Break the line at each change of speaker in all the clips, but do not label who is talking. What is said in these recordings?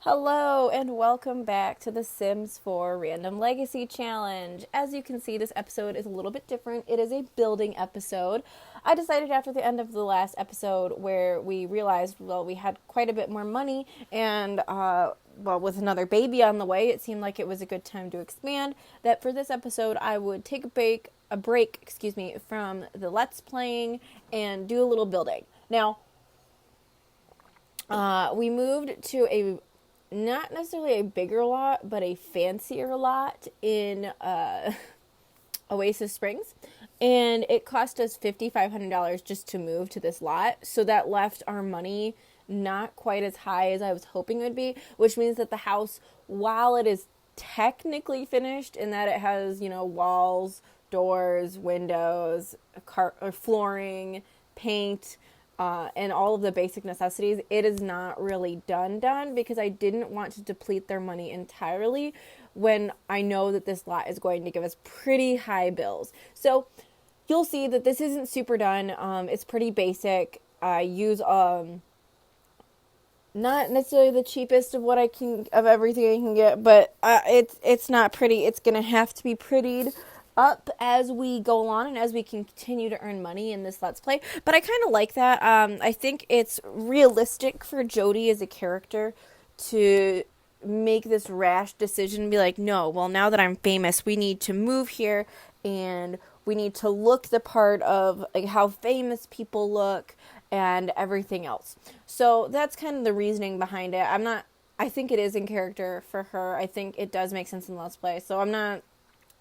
Hello and welcome back to the Sims 4 Random Legacy Challenge. As you can see, this episode is a little bit different. It is a building episode. I decided after the end of the last episode where we realized, well, we had quite a bit more money and, with another baby on the way, it seemed like it was a good time to expand, that for this episode I would take a break, from the Let's Playing and do a little building. Now, we moved to a not necessarily a bigger lot, but a fancier lot in Oasis Springs. And it cost us $5,500 just to move to this lot. So that left our money not quite as high as I was hoping it would be, which means that the house, while it is technically finished in that it has, walls, doors, windows, flooring, paint, and all of the basic necessities, it is not really done because I didn't want to deplete their money entirely when I know that this lot is going to give us pretty high bills. So you'll see that this isn't super done. It's pretty basic. I use not necessarily the cheapest of everything I can get, but it's not pretty. It's gonna have to be prettied up as we go along and as we continue to earn money in this Let's Play. But I kind of like that. I think it's realistic for Jody as a character to make this rash decision and be like, no, well, now that I'm famous, we need to move here and we need to look the part of like how famous people look and everything else. So that's kind of the reasoning behind it. I think it is in character for her. I think it does make sense in Let's Play. So I'm not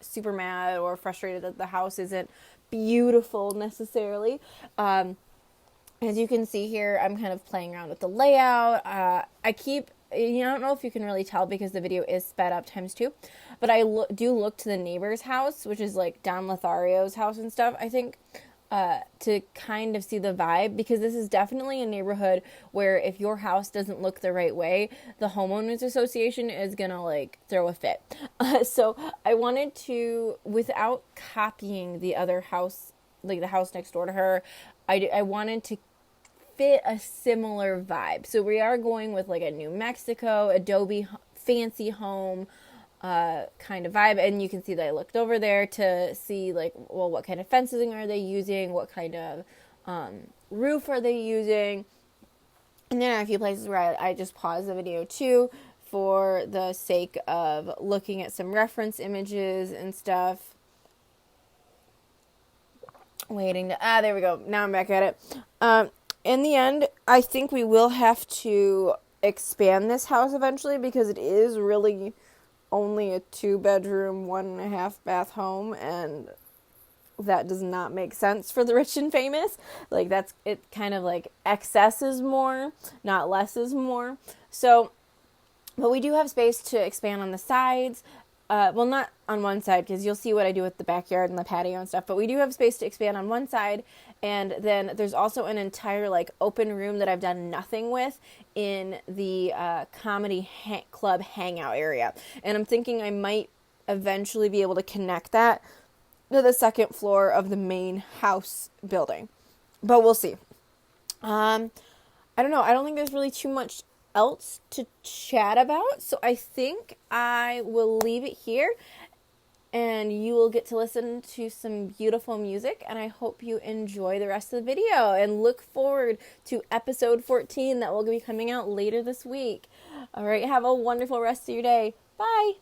super mad or frustrated that the house isn't beautiful necessarily. As you can see here, I'm kind of playing around with the layout. I don't know if you can really tell because the video is sped up ×2, but I do look to the neighbor's house, which is like Don Lothario's house and stuff, I think, to kind of see the vibe, because this is definitely a neighborhood where if your house doesn't look the right way, the homeowners association is gonna like throw a fit. So I wanted to, without copying the other house, like the house next door to her, I wanted to fit a similar vibe. So we are going with like a New Mexico Adobe fancy home kind of vibe, and you can see that I looked over there to see like, well, what kind of fencing are they using, what kind of roof are they using, and then a few places where I just paused the video too for the sake of looking at some reference images and stuff. There we go, now I'm back at it. In the end, I think we will have to expand this house eventually because it is really only a 2-bedroom, 1.5-bath home, and that does not make sense for the rich and famous. Like, that's it, kind of like excess is more, not less is more. So, but we do have space to expand on the sides. Well, not on one side, because you'll see what I do with the backyard and the patio and stuff, but we do have space to expand on one side, and then there's also an entire, like, open room that I've done nothing with in the comedy club hangout area, and I'm thinking I might eventually be able to connect that to the second floor of the main house building, but we'll see. I don't know, I don't think there's really too much else to chat about, so I think I will leave it here and you will get to listen to some beautiful music, and I hope you enjoy the rest of the video and look forward to episode 14 that will be coming out later this week. All right, have a wonderful rest of your day. Bye.